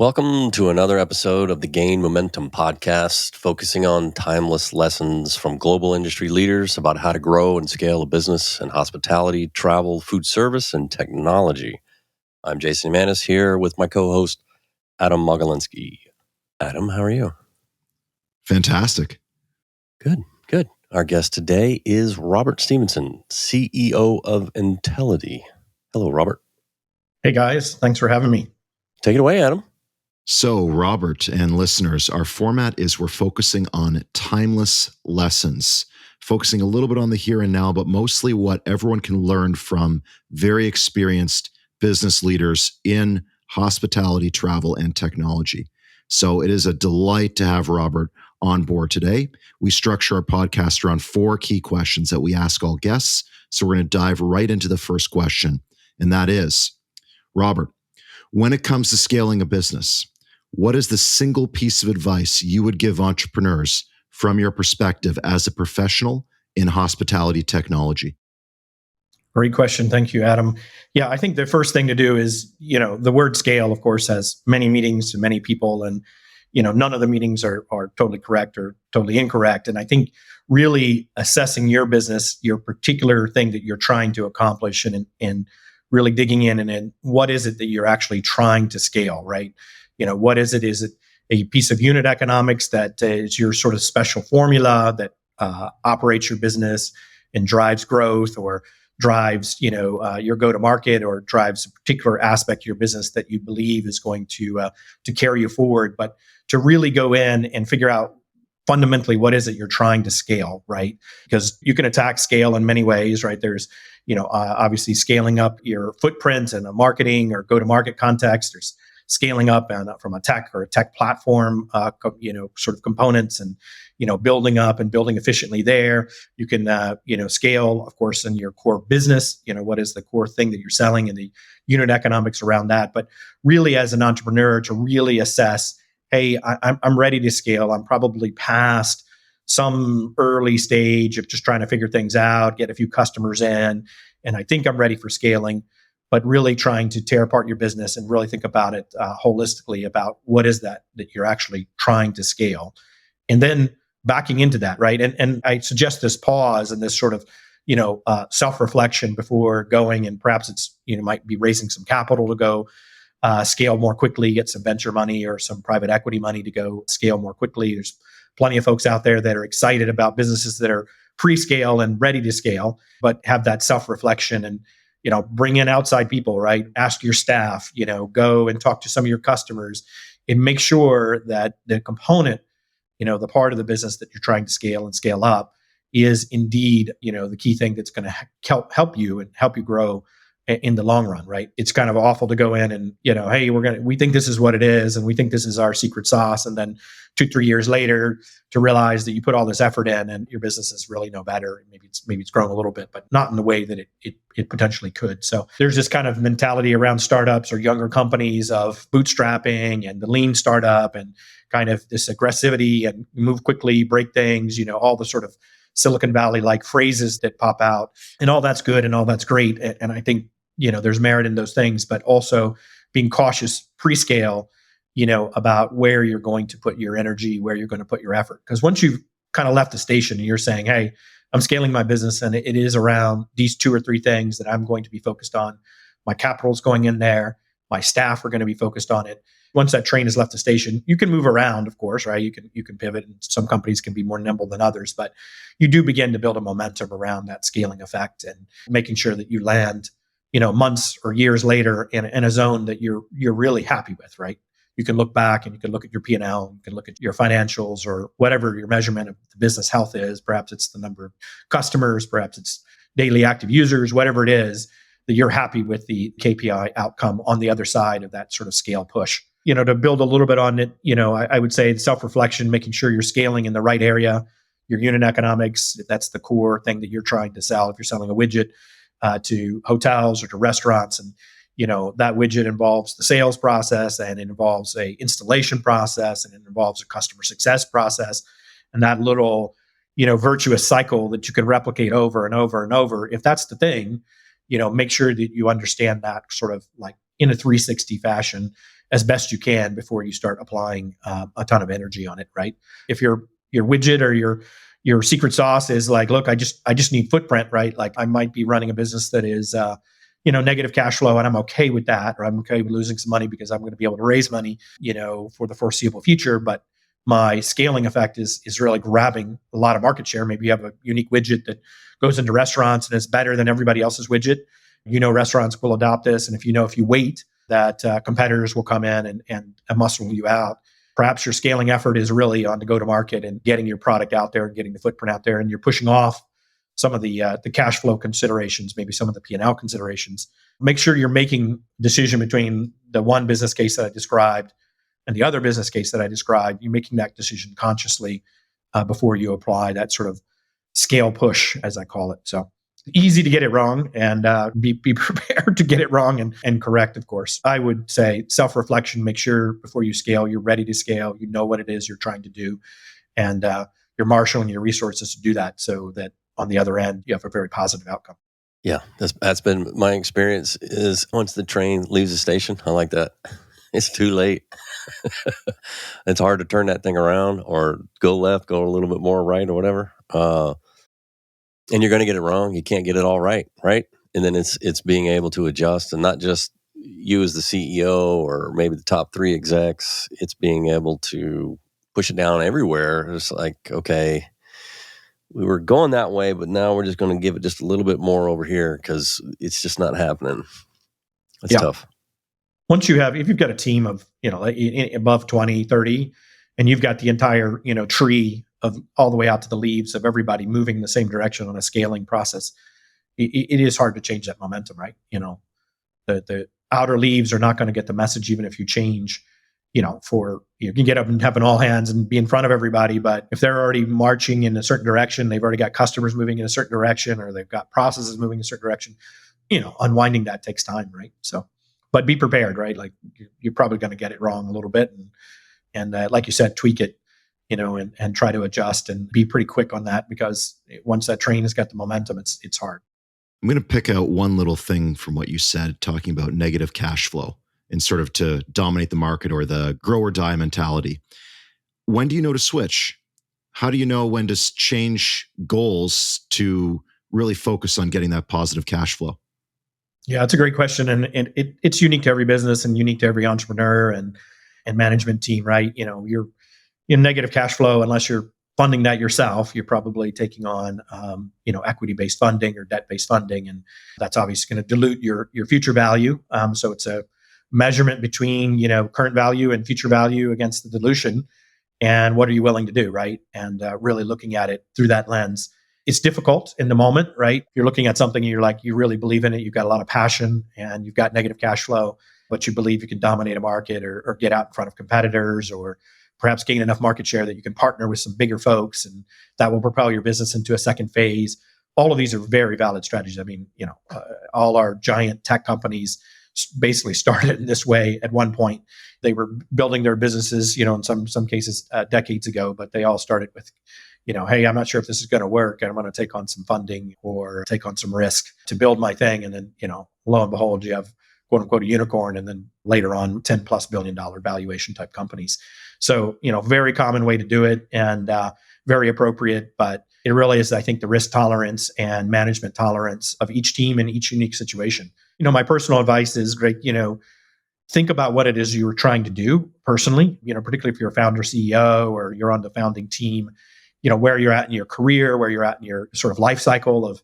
Welcome to another episode of the Gain Momentum podcast, focusing on timeless lessons from global industry leaders about how to grow and scale a business in hospitality, travel, food service, and technology. I'm Jason Manis here with my co-host, Adam Mogolinsky. Adam, how are you? Fantastic. Good. Our guest today is Robert Stevenson, CEO of INTELITY. Hello, Robert. Hey, guys. Thanks for having me. Take it away, Adam. So, Robert and listeners, our format is we're focusing on timeless lessons, focusing a little bit on the here and now, but mostly what everyone can learn from very experienced business leaders in hospitality, travel, and technology. So it is a delight to have Robert on board today. We structure our podcast around 4 key questions that we ask all guests. So we're going to dive right into the first question, and that is, Robert, when it comes to scaling a business, what is the single piece of advice you would give entrepreneurs from your perspective as a professional in hospitality technology? Great question. Thank you, Adam. Yeah, I think the first thing to do is, the word scale, of course, has many meanings to many people. And, none of the meanings are totally correct or totally incorrect. And I think really assessing your business, your particular thing that you're trying to accomplish and really digging in and what is it that you're actually trying to scale, right? What is it? Is it a piece of unit economics that is your sort of special formula that operates your business and drives growth, or drives, your go-to-market, or drives a particular aspect of your business that you believe is going to carry you forward? But to really go in and figure out fundamentally what is it you're trying to scale, right? Because you can attack scale in many ways, right? There's, obviously scaling up your footprint in a marketing or go-to-market context. There's scaling up and from a tech or a tech platform, sort of components, and building up and building efficiently there. You can scale, of course, in your core business. What is the core thing that you're selling and the unit economics around that. But really, as an entrepreneur, to really assess, hey, I'm ready to scale. I'm probably past some early stage of just trying to figure things out, get a few customers in, and I think I'm ready for scaling. But really trying to tear apart your business and really think about it holistically about what is that you're actually trying to scale. And then backing into that, right? And I suggest this pause and this sort of, self-reflection before going, and perhaps it's, might be raising some capital to go scale more quickly, get some venture money or some private equity money to go scale more quickly. There's plenty of folks out there that are excited about businesses that are pre-scale and ready to scale, but have that self-reflection and, bring in outside people, right? Ask your staff, go and talk to some of your customers and make sure that the component, the part of the business that you're trying to scale and scale up is indeed, the key thing that's going to help you and help you grow in the long run, right? It's kind of awful to go in and, hey, we think this is what it is, and we think this is our secret sauce. And then 2-3 years later to realize that you put all this effort in and your business is really no better. Maybe it's grown a little bit, but not in the way that it potentially could. So there's this kind of mentality around startups or younger companies of bootstrapping and the lean startup and kind of this aggressivity and move quickly, break things, all the sort of Silicon Valley-like phrases that pop out. And all that's good and all that's great. And I think, there's merit in those things, but also being cautious pre-scale, about where you're going to put your energy, where you're going to put your effort. Because once you've kind of left the station and you're saying, hey, I'm scaling my business and it is around these 2 or 3 things that I'm going to be focused on. My capital's going in there. My staff are going to be focused on it. Once that train has left the station, you can move around, of course, right? You can pivot, and some companies can be more nimble than others, but you do begin to build a momentum around that scaling effect and making sure that you land, months or years later in a zone that you're really happy with, right? You can look back and you can look at your P&L, you can look at your financials or whatever your measurement of the business health is. Perhaps it's the number of customers, perhaps it's daily active users, whatever it is, that you're happy with the KPI outcome on the other side of that sort of scale push. To build a little bit on it, I would say self-reflection, making sure you're scaling in the right area, your unit economics, if that's the core thing that you're trying to sell, if you're selling a widget to hotels or to restaurants, and that widget involves the sales process, and it involves a installation process, and it involves a customer success process, and that little virtuous cycle that you can replicate over and over and over. If that's the thing, make sure that you understand that sort of like in a 360 fashion as best you can before you start applying a ton of energy on it, right? If your widget or your secret sauce is like, look, I just need footprint, right? Like I might be running a business that is negative cash flow, and I'm okay with that, or I'm okay with losing some money because I'm going to be able to raise money, for the foreseeable future. But my scaling effect is really grabbing a lot of market share. Maybe you have a unique widget that goes into restaurants and is better than everybody else's widget. Restaurants will adopt this, and if you wait, that competitors will come in and muscle you out. Perhaps your scaling effort is really on the go-to-market and getting your product out there and getting the footprint out there, and you're pushing off some of the cash flow considerations, maybe some of the P&L considerations. Make sure you're making a decision between the one business case that I described and the other business case that I described. You're making that decision consciously before you apply that sort of scale push, as I call it. So easy to get it wrong, and be prepared to get it wrong and correct, of course. I would say self-reflection, make sure before you scale, you're ready to scale, you know what it is you're trying to do, and you're marshaling your resources to do that so that on the other end, you have a very positive outcome. Yeah, that's been my experience is once the train leaves the station, I like that. It's too late. It's hard to turn that thing around or go left, go a little bit more right or whatever. And you're going to get it wrong. You can't get it all right? And then it's being able to adjust, and not just you as the CEO or maybe the top 3 execs. It's being able to push it down everywhere. It's like, okay, we were going that way, but now we're just going to give it just a little bit more over here because it's just not happening. That's tough. Once if you've got a team of, above 20, 30, and you've got the entire, tree of all the way out to the leaves of everybody moving in the same direction on a scaling process, it is hard to change that momentum, right? The outer leaves are not going to get the message even if you change. You can get up and have an all hands and be in front of everybody, but if they're already marching in a certain direction, they've already got customers moving in a certain direction, or they've got processes moving in a certain direction, unwinding that takes time, right? So, but be prepared, right? Like you're probably going to get it wrong a little bit, and like you said, tweak it, and try to adjust and be pretty quick on that, because once that train has got the momentum, it's hard. I'm going to pick out one little thing from what you said, talking about negative cash flow and sort of to dominate the market, or the grow or die mentality. When do you know to switch? How do you know when to change goals to really focus on getting that positive cash flow? Yeah, it's a great question. And it's unique to every business and unique to every entrepreneur and management team, right? You're in negative cash flow, unless you're funding that yourself, you're probably taking on, equity-based funding or debt-based funding. And that's obviously going to dilute your future value. So it's a measurement between, current value and future value against the dilution. And what are you willing to do, right? And really looking at it through that lens. It's difficult in the moment, right? You're looking at something and you're like, you really believe in it. You've got a lot of passion and you've got negative cash flow, but you believe you can dominate a market or get out in front of competitors, or perhaps gain enough market share that you can partner with some bigger folks, and that will propel your business into a second phase. All of these are very valid strategies. I mean, all our giant tech companies basically started in this way at one point. They were building their businesses, in some cases decades ago, but they all started with, hey, I'm not sure if this is going to work, and I'm going to take on some funding or take on some risk to build my thing. And then, lo and behold, you have quote unquote a unicorn, and then later on $10+ billion valuation type companies. So, very common way to do it, and very appropriate, but it really is, I think, the risk tolerance and management tolerance of each team in each unique situation. My personal advice is great, think about what it is you're trying to do personally, particularly if you're a founder CEO or you're on the founding team, where you're at in your career, where you're at in your sort of life cycle of,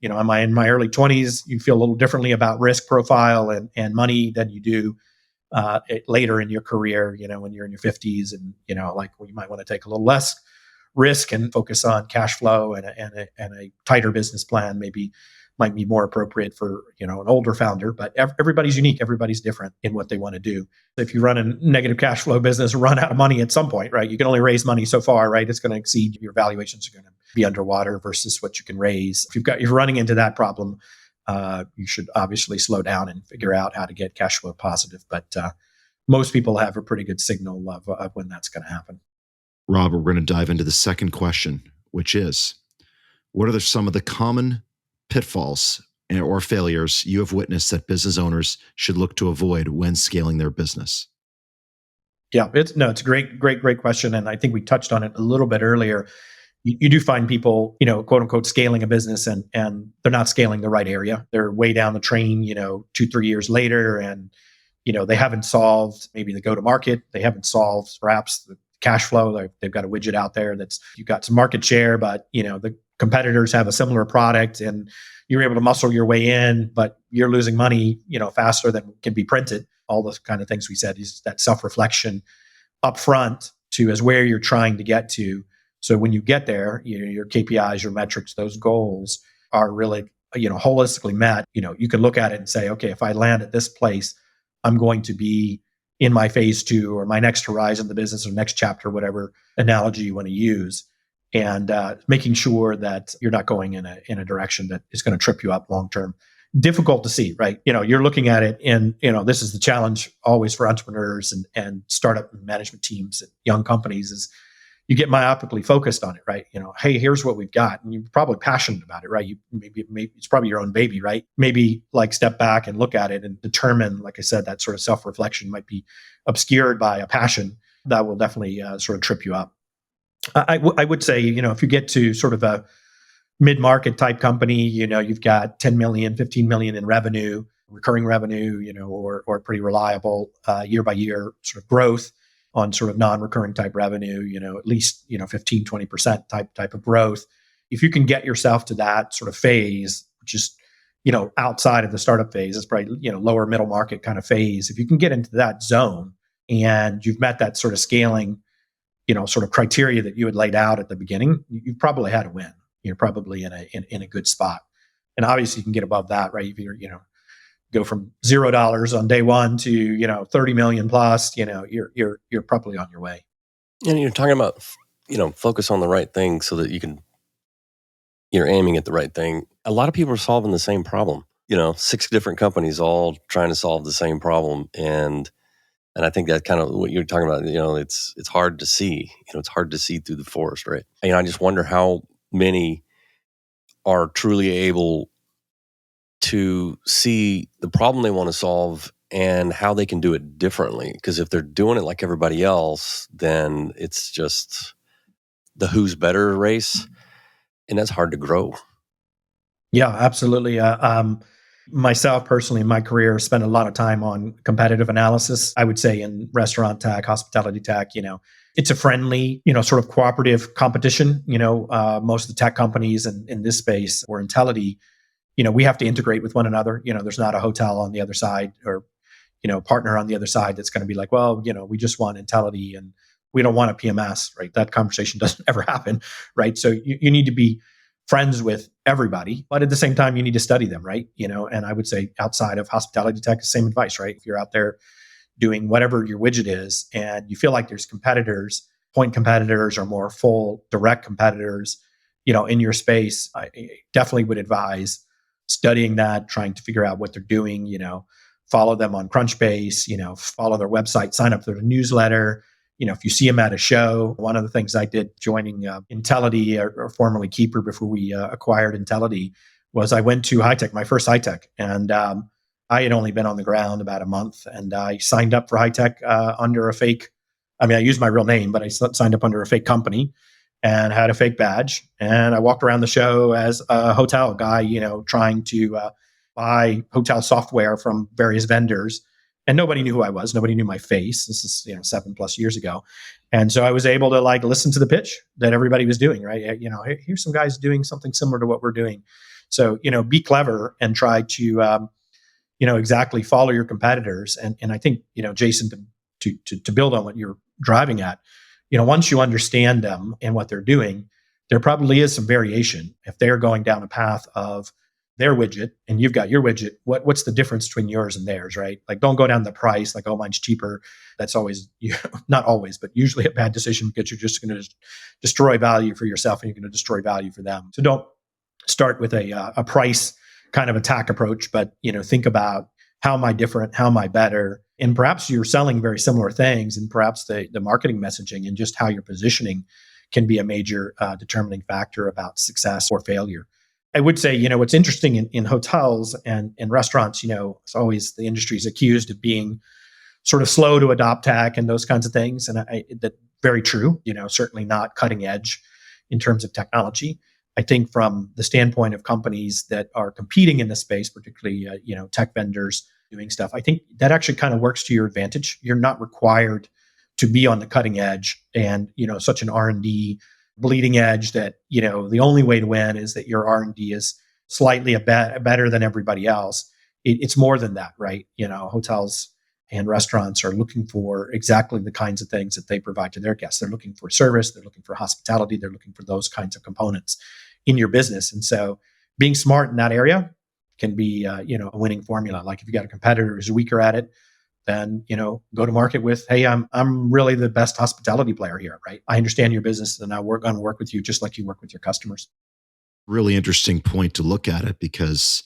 am I in my early 20s? You feel a little differently about risk profile and money than you do later in your career, when you're in your 50s, and, you might want to take a little less risk and focus on cash flow, and a tighter business plan might be more appropriate for, an older founder. But everybody's unique. Everybody's different in what they want to do. If you run a negative cash flow business, run out of money at some point, right? You can only raise money so far, right? It's going to exceed, your valuations are going to be underwater versus what you can raise. If you're running into that problem, you should obviously slow down and figure out how to get cash flow positive. But most people have a pretty good signal of when that's going to happen. Robert, we're going to dive into the second question, which is, what are some of the common pitfalls or failures you have witnessed that business owners should look to avoid when scaling their business? Yeah, it's a great question. And I think we touched on it a little bit earlier. You do find people, quote unquote, scaling a business and they're not scaling the right area. They're way down the train, 2, 3 years later. And, they haven't solved maybe the go to market. They haven't solved perhaps the cash flow. They've got a widget out there that's, you've got some market share, but, the competitors have a similar product and you're able to muscle your way in, but you're losing money, faster than can be printed. All those kind of things we said is that self-reflection upfront to as where you're trying to get to. So when you get there, your KPIs, your metrics, those goals are really, holistically met. You can look at it and say, okay, if I land at this place, I'm going to be in my phase 2 or my next horizon of the business or next chapter, whatever analogy you want to use, and making sure that you're not going in a direction that is going to trip you up long term. Difficult to see, right? You're looking at it and, this is the challenge always for entrepreneurs and startup management teams and young companies is you get myopically focused on it, right? Hey, here's what we've got. And you're probably passionate about it, right? Maybe it's probably your own baby, right? Maybe like step back and look at it and determine, like I said, that sort of self-reflection might be obscured by a passion that will definitely sort of trip you up. I would say, if you get to sort of a mid-market type company, you've got 10 million, 15 million in revenue, recurring revenue, or pretty reliable year by year sort of growth on sort of non-recurring type revenue, at least, 15, 20% type of growth. If you can get yourself to that sort of phase, which is, outside of the startup phase, it's probably, lower middle market kind of phase. If you can get into that zone and you've met that sort of scaling, sort of criteria that you had laid out at the beginning, you probably had a win. You're probably in a good spot. And obviously you can get above that, right? If you're, go from $0 on day one to, 30 million plus, you're probably on your way. And you're talking about, focus on the right thing so that you're aiming at the right thing. A lot of people are solving the same problem, 6 different companies all trying to solve the same problem. And I think that kind of what you're talking about, it's hard to see, it's hard to see through the forest, right? I just wonder how many are truly able to see the problem they want to solve and how they can do it differently. Because if they're doing it like everybody else, then it's just the who's better race, and that's hard to grow. Yeah, absolutely. Myself personally, in my career, spent a lot of time on competitive analysis. I would say in restaurant tech, hospitality tech, it's a friendly, sort of cooperative competition. Most of the tech companies in this space or INTELITY, we have to integrate with one another. There's not a hotel on the other side or, partner on the other side that's going to be like, well, we just want INTELITY and we don't want a PMS, right? That conversation doesn't ever happen, right? So you need to be friends with everybody, but at the same time, you need to study them, right? And I would say outside of hospitality tech, the same advice, right? If you're out there doing whatever your widget is and you feel like there's competitors, point competitors or more full direct competitors, in your space, I definitely would advise studying that, trying to figure out what they're doing, follow them on Crunchbase, follow their website, sign up for their newsletter. If you see them at a show, one of the things I did joining INTELITY or formerly Keeper before we acquired INTELITY was I went to High Tech, my first High Tech, and I had only been on the ground about a month, and I signed up for High Tech under a fake. I used my real name, but I signed up under a fake company and had a fake badge, and I walked around the show as a hotel guy, trying to buy hotel software from various vendors. And nobody knew who I was. Nobody knew my face. This is 7+ years ago, and so I was able to listen to the pitch that everybody was doing. Right, hey, here's some guys doing something similar to what we're doing. So be clever and try to exactly follow your competitors. And I think Jason, to build on what you're driving at, once you understand them and what they're doing, there probably is some variation. If they're going down a path of their widget and you've got your widget, what's the difference between yours and theirs, right? Don't go down the price, oh, mine's cheaper. That's always, not always, but usually a bad decision because you're just going to destroy value for yourself and you're going to destroy value for them. So don't start with a price kind of attack approach, but think about how am I different? How am I better? And perhaps you're selling very similar things, and perhaps the marketing messaging and just how you're positioning can be a major determining factor about success or failure. I would say, what's interesting in hotels and restaurants, it's always the industry is accused of being sort of slow to adopt tech and those kinds of things. And that very true, certainly not cutting edge in terms of technology. I think from the standpoint of companies that are competing in the space, particularly, tech vendors doing stuff, I think that actually kind of works to your advantage. You're not required to be on the cutting edge and, such an R&D bleeding edge that, the only way to win is that your R&D is slightly better than everybody else. It's more than that, right? Hotels and restaurants are looking for exactly the kinds of things that they provide to their guests. They're looking for service, they're looking for hospitality, they're looking for those kinds of components in your business. And so being smart in that area can be, a winning formula. Like if you got a competitor who's weaker at it, then, go to market with, hey, I'm really the best hospitality player here, right? I understand your business and I'm going to work with you just like you work with your customers. Really interesting point to look at it, because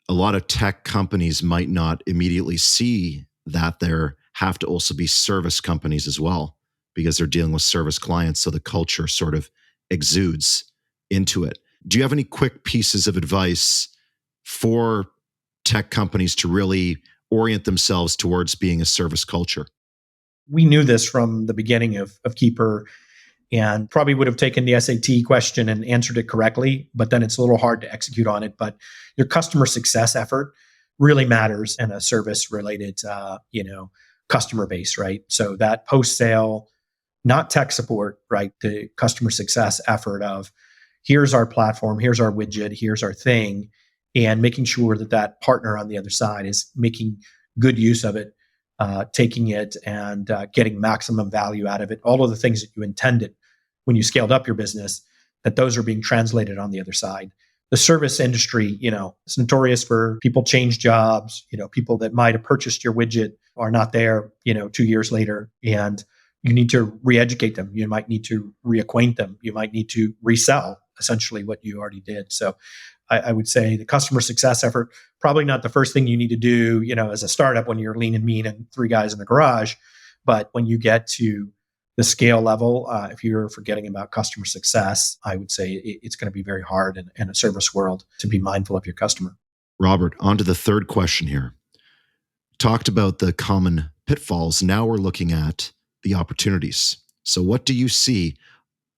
a lot of tech companies might not immediately see that there have to also be service companies as well, because they're dealing with service clients. So the culture sort of exudes into it. Do you have any quick pieces of advice for tech companies to really orient themselves towards being a service culture? We knew this from the beginning of Keeper, and probably would have taken the SAT question and answered it correctly, but then it's a little hard to execute on it. But your customer success effort really matters in a service related, customer base, right? So that post sale, not tech support, right? The customer success effort of here's our platform, here's our widget, here's our thing, and making sure that that partner on the other side is making good use of it, taking it and getting maximum value out of it. All of the things that you intended when you scaled up your business, that those are being translated on the other side. The service industry, it's notorious for people change jobs, people that might have purchased your widget are not there, 2 years later, and you need to re-educate them. You might need to reacquaint them. You might need to resell essentially what you already did. So I would say the customer success effort, probably not the first thing you need to do, as a startup when you're lean and mean and 3 guys in the garage. But when you get to the scale level, if you're forgetting about customer success, I would say it's going to be very hard in a service world to be mindful of your customer. Robert, on to the third question here. Talked about the common pitfalls. Now we're looking at the opportunities. So what do you see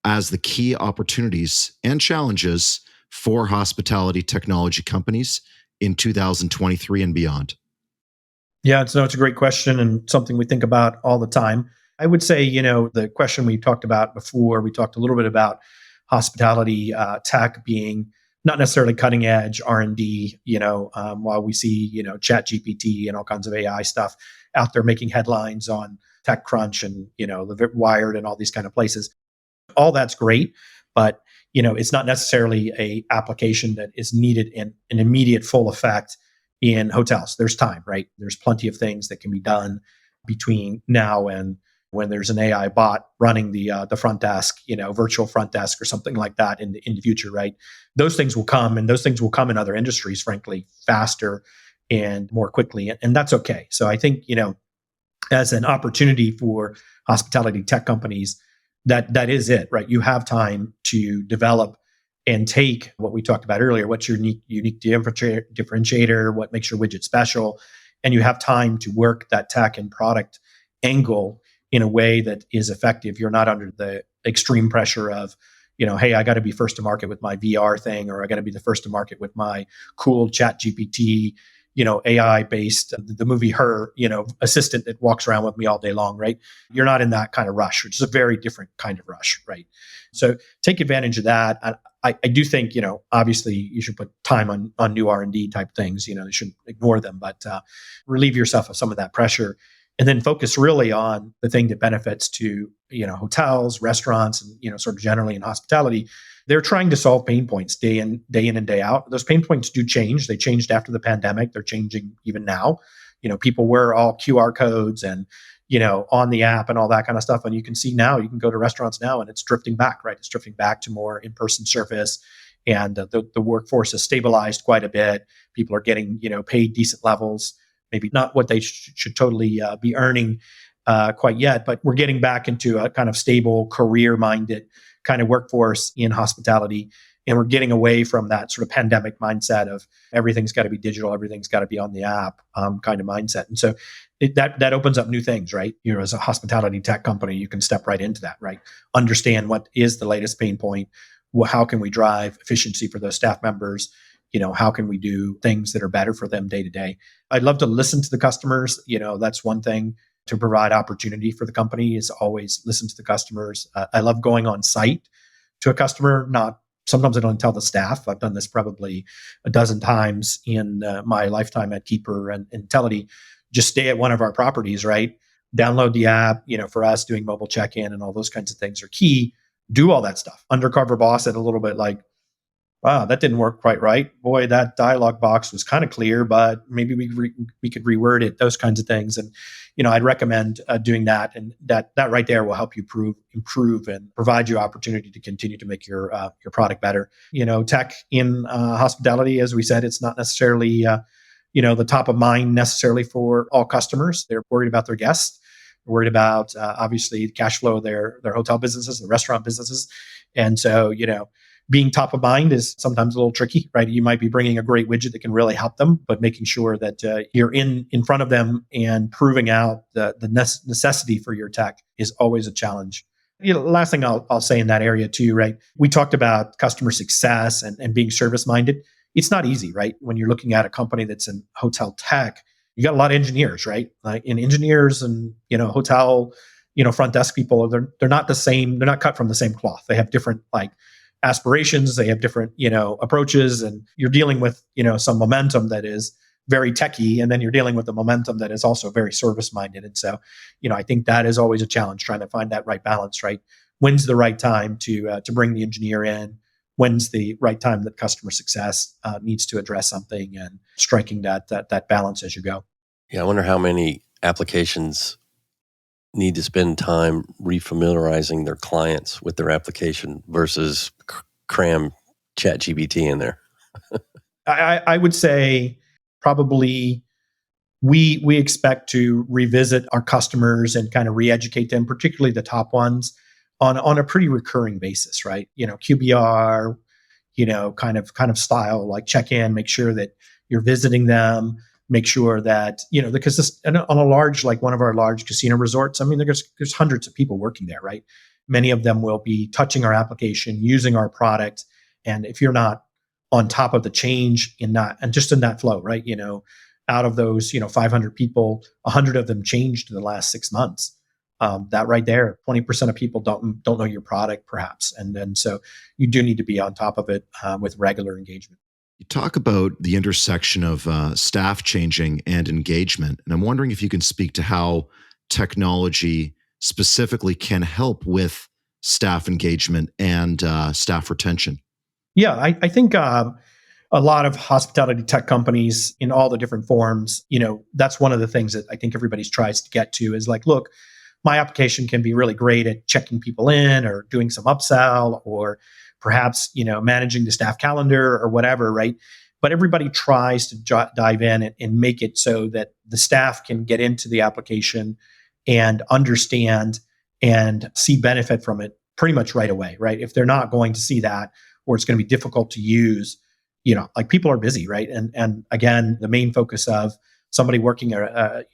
as the key opportunities and challenges for hospitality technology companies in 2023 and beyond? Yeah, it's a great question and something we think about all the time. I would say, the question we talked about before, we talked a little bit about hospitality tech being not necessarily cutting edge R&D, while we see, Chat GPT and all kinds of AI stuff out there making headlines on TechCrunch and, the Wired and all these kind of places. All that's great, but, it's not necessarily a application that is needed in an immediate full effect in hotels. There's time, right? There's plenty of things that can be done between now and when there's an AI bot running the front desk, virtual front desk or something like that in the future, right? Those things will come, and those things will come in other industries, frankly, faster and more quickly, and that's okay. So I think, as an opportunity for hospitality tech companies, that is it, right? You have time to develop and take what we talked about earlier, what's your unique differentiator, what makes your widget special, and you have time to work that tech and product angle in a way that is effective. You're not under the extreme pressure of, hey, I got to be first to market with my VR thing, or I got to be the first to market with my cool Chat GPT, AI based, the movie Her, assistant that walks around with me all day long, right? You're not in that kind of rush, which is a very different kind of rush, right? So take advantage of that. I do think, obviously you should put time on new R&D type things, you shouldn't ignore them, but relieve yourself of some of that pressure. And then focus really on the thing that benefits to, hotels, restaurants, and, sort of generally in hospitality. They're trying to solve pain points day in and day out. Those pain points do change. They changed after the pandemic. They're changing even now. People were all QR codes and, on the app and all that kind of stuff. And you can see now, you can go to restaurants now and it's drifting back, right? It's drifting back to more in-person service. And the workforce has stabilized quite a bit. People are getting, paid decent levels. Maybe not what they should totally be earning quite yet, but we're getting back into a kind of stable, career-minded kind of workforce in hospitality. And we're getting away from that sort of pandemic mindset of everything's got to be digital, everything's got to be on the app kind of mindset. And so that opens up new things, right? As a hospitality tech company, you can step right into that, right? Understand what is the latest pain point. How can we drive efficiency for those staff members? How can we do things that are better for them day to day? I'd love to listen to the customers. That's one thing to provide opportunity for the company is always listen to the customers. I love going on site to a customer. Sometimes I don't tell the staff. I've done this probably a dozen times in my lifetime at Keeper and INTELITY. Just stay at one of our properties, right? Download the app. For us, doing mobile check-in and all those kinds of things are key. Do all that stuff. Undercover boss said a little bit like, wow, that didn't work quite right. Boy, that dialogue box was kind of clear, but maybe we could reword it, those kinds of things. And, I'd recommend doing that. And that right there will help you improve and provide you opportunity to continue to make your product better. Tech in hospitality, as we said, it's not necessarily, the top of mind necessarily for all customers. They're worried about their guests. They're worried about, obviously, the cash flow of their hotel businesses, the restaurant businesses. And so, being top of mind is sometimes a little tricky, right? You might be bringing a great widget that can really help them, but making sure that you're in front of them and proving out the necessity for your tech is always a challenge. Last thing I'll say in that area too, right? We talked about customer success and being service minded. It's not easy, right? When you're looking at a company that's in hotel tech, you got a lot of engineers, right? Like in engineers and hotel, front desk people, they're not the same. They're not cut from the same cloth. They have different aspirations, they have different approaches, and you're dealing with some momentum that is very techy, and then you're dealing with the momentum that is also very service minded. And so I think that is always a challenge, trying to find that right balance, right? When's the right time to bring the engineer in? When's the right time that customer success needs to address something, and striking that balance as you go. Yeah, I wonder how many applications need to spend time refamiliarizing their clients with their application versus cram ChatGPT in there. I would say probably we expect to revisit our customers and kind of re-educate them, particularly the top ones, on a pretty recurring basis, right? QBR, kind of style, like check in, make sure that you're visiting them. Make sure that, because on a large, like one of our large casino resorts, I mean, there's hundreds of people working there, right? Many of them will be touching our application, using our product. And if you're not on top of the change in that, and just in that flow, right? Out of those, 500 people, 100 of them changed in the last 6 months. That right there, 20% of people don't know your product, perhaps. And then so you do need to be on top of it with regular engagement. You talk about the intersection of staff changing and engagement, and I'm wondering if you can speak to how technology specifically can help with staff engagement and staff retention. Yeah, I think a lot of hospitality tech companies in all the different forms, that's one of the things that I think everybody tries to get to is like, look, my application can be really great at checking people in or doing some upsell or perhaps, managing the staff calendar or whatever, right? But everybody tries to dive in and make it so that the staff can get into the application and understand and see benefit from it pretty much right away, right? If they're not going to see that, or it's going to be difficult to use, like people are busy, right? And again, the main focus of somebody working a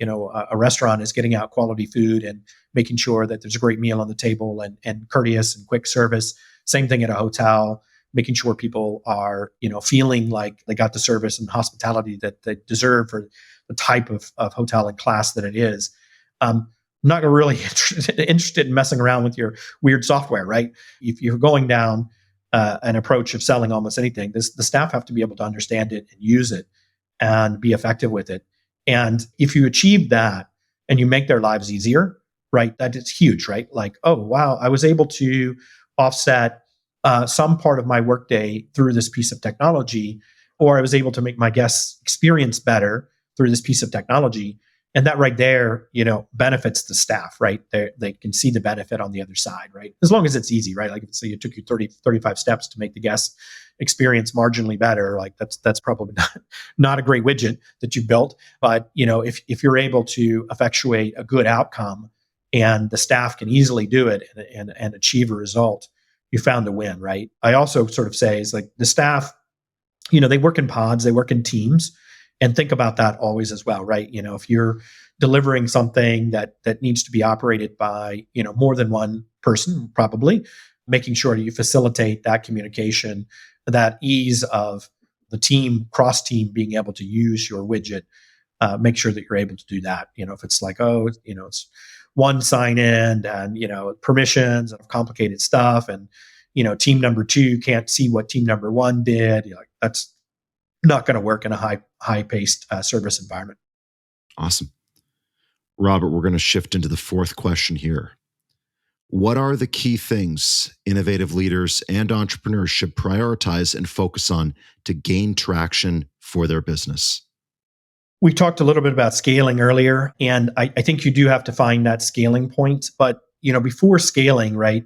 restaurant is getting out quality food and making sure that there's a great meal on the table and courteous and quick service. Same thing at a hotel, making sure people are, feeling like they got the service and hospitality that they deserve for the type of hotel and class that it is. I'm not really interested in messing around with your weird software, right? If you're going down an approach of selling almost anything, the staff have to be able to understand it and use it and be effective with it. And if you achieve that and you make their lives easier, right, that is huge, right? Like, oh, wow, I was able to offset some part of my workday through this piece of technology, or I was able to make my guests experience better through this piece of technology. And that right there, benefits the staff, right? They can see the benefit on the other side, right? As long as it's easy, right? Like, say it took you 35 steps to make the guest experience marginally better, like that's probably not a great widget that you built. But, if you're able to effectuate a good outcome and the staff can easily do it and achieve a result, you found a win, right? I also sort of say is like the staff, they work in pods, they work in teams, and think about that always as well, right? If you're delivering something that needs to be operated by, more than one person, probably making sure that you facilitate that communication, that ease of the team, cross team being able to use your widget, make sure that you're able to do that. If it's like, it's one sign in and, permissions and complicated stuff. And, team number 2 can't see what team number 1 did. That's not going to work in a high paced service environment. Awesome. Robert, we're going to shift into the fourth question here. What are the key things innovative leaders and entrepreneurs should prioritize and focus on to gain traction for their business? We talked a little bit about scaling earlier, and I think you do have to find that scaling point. But before scaling, right,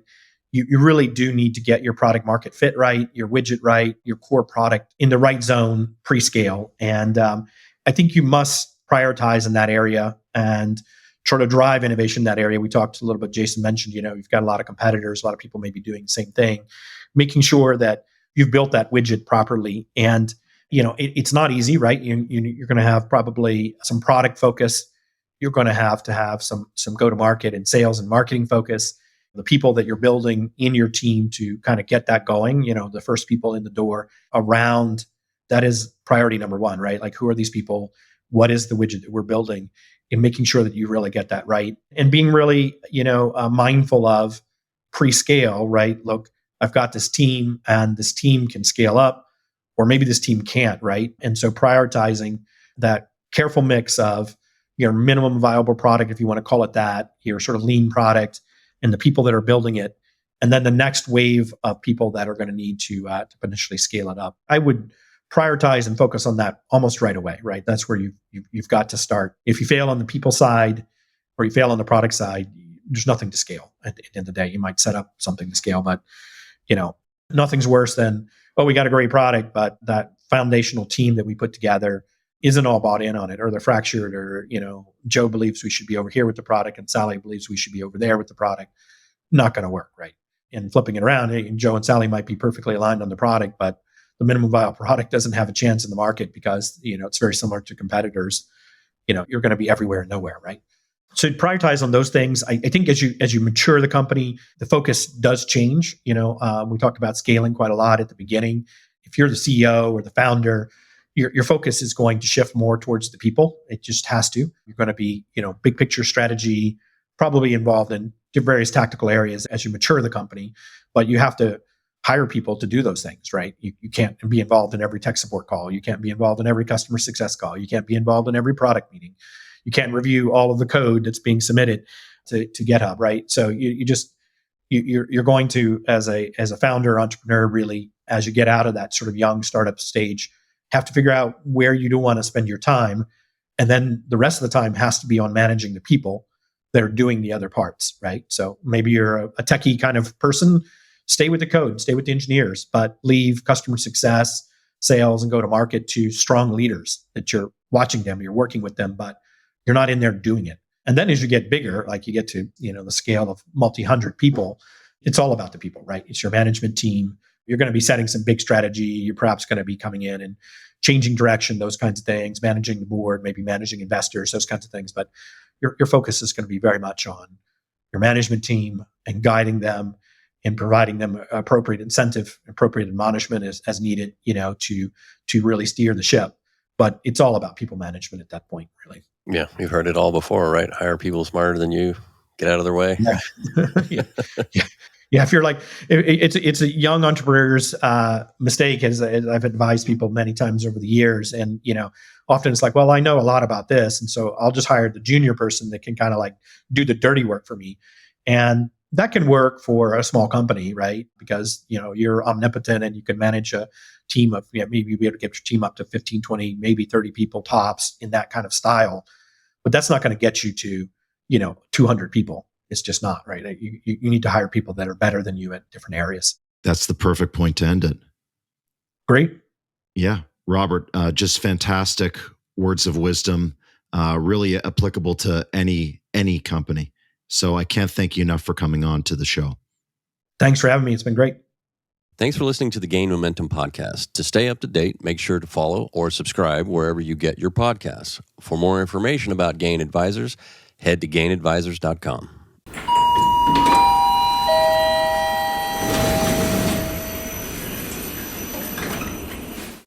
you really do need to get your product market fit right, your widget right, your core product in the right zone pre-scale. And I think you must prioritize in that area and try to drive innovation in that area. We talked a little bit, Jason mentioned, you've got a lot of competitors, a lot of people may be doing the same thing, making sure that you've built that widget properly. And, it's not easy, right? You're going to have probably some product focus. You're going to have some go-to-market and sales and marketing focus. The people that you're building in your team to kind of get that going, the first people in the door around, that is priority number 1, right? Like, who are these people? What is the widget that we're building? And making sure that you really get that right. And being really, mindful of pre-scale, right? Look, I've got this team and this team can scale up, or maybe this team can't, right? And so prioritizing that careful mix of your minimum viable product, if you want to call it that, your sort of lean product, and the people that are building it, and then the next wave of people that are going to need to potentially scale it up. I would prioritize and focus on that almost right away, right? That's where you've got to start. If you fail on the people side or you fail on the product side, there's nothing to scale at the end of the day. You might set up something to scale, but nothing's worse than, we got a great product, but that foundational team that we put together isn't all bought in on it, or they're fractured, or, Joe believes we should be over here with the product and Sally believes we should be over there with the product. Not going to work, right? And flipping it around, Joe and Sally might be perfectly aligned on the product, but the minimum viable product doesn't have a chance in the market because, it's very similar to competitors. You're going to be everywhere and nowhere, right? So prioritize on those things. I think as you mature the company, the focus does change. We talked about scaling quite a lot at the beginning. If you're the CEO or the founder, your focus is going to shift more towards the people. It just has to. You're going to be, big picture strategy, probably involved in various tactical areas as you mature the company, but you have to hire people to do those things, right? You can't be involved in every tech support call. You can't be involved in every customer success call. You can't be involved in every product meeting. You can't review all of the code that's being submitted to GitHub, right? So you're going to, as a founder, entrepreneur, really, as you get out of that sort of young startup stage, have to figure out where you do want to spend your time. And then the rest of the time has to be on managing the people that are doing the other parts, right? So maybe you're a techie kind of person, stay with the code, stay with the engineers, but leave customer success, sales, and go to market to strong leaders that you're watching them, you're working with them, but you're not in there doing it. And then as you get bigger, like you get to, the scale of multi-hundred people, it's all about the people, right? It's your management team. You're going to be setting some big strategy. You're perhaps going to be coming in and changing direction, those kinds of things, managing the board, maybe managing investors, those kinds of things. But your focus is going to be very much on your management team and guiding them and providing them appropriate incentive, appropriate admonishment as needed, to really steer the ship. But it's all about people management at that point, really. Yeah, you've heard it all before, right? Hire people smarter than you. Get out of their way. Yeah. Yeah. If you're like, it's a young entrepreneur's mistake, as I've advised people many times over the years. And, often it's like, well, I know a lot about this. And so I'll just hire the junior person that can kind of like do the dirty work for me. And that can work for a small company, right? Because, you're omnipotent and you can manage a team of, maybe you'll be able to get your team up to 15, 20, maybe 30 people tops in that kind of style. But that's not going to get you to, 200 people. It's just not, right? You need to hire people that are better than you at different areas. That's the perfect point to end it. Great. Yeah. Robert, just fantastic words of wisdom, really applicable to any company. So I can't thank you enough for coming on to the show. Thanks for having me. It's been great. Thanks for listening to the Gain Momentum podcast. To stay up to date, make sure to follow or subscribe wherever you get your podcasts. For more information about Gain Advisors, head to gainadvisors.com.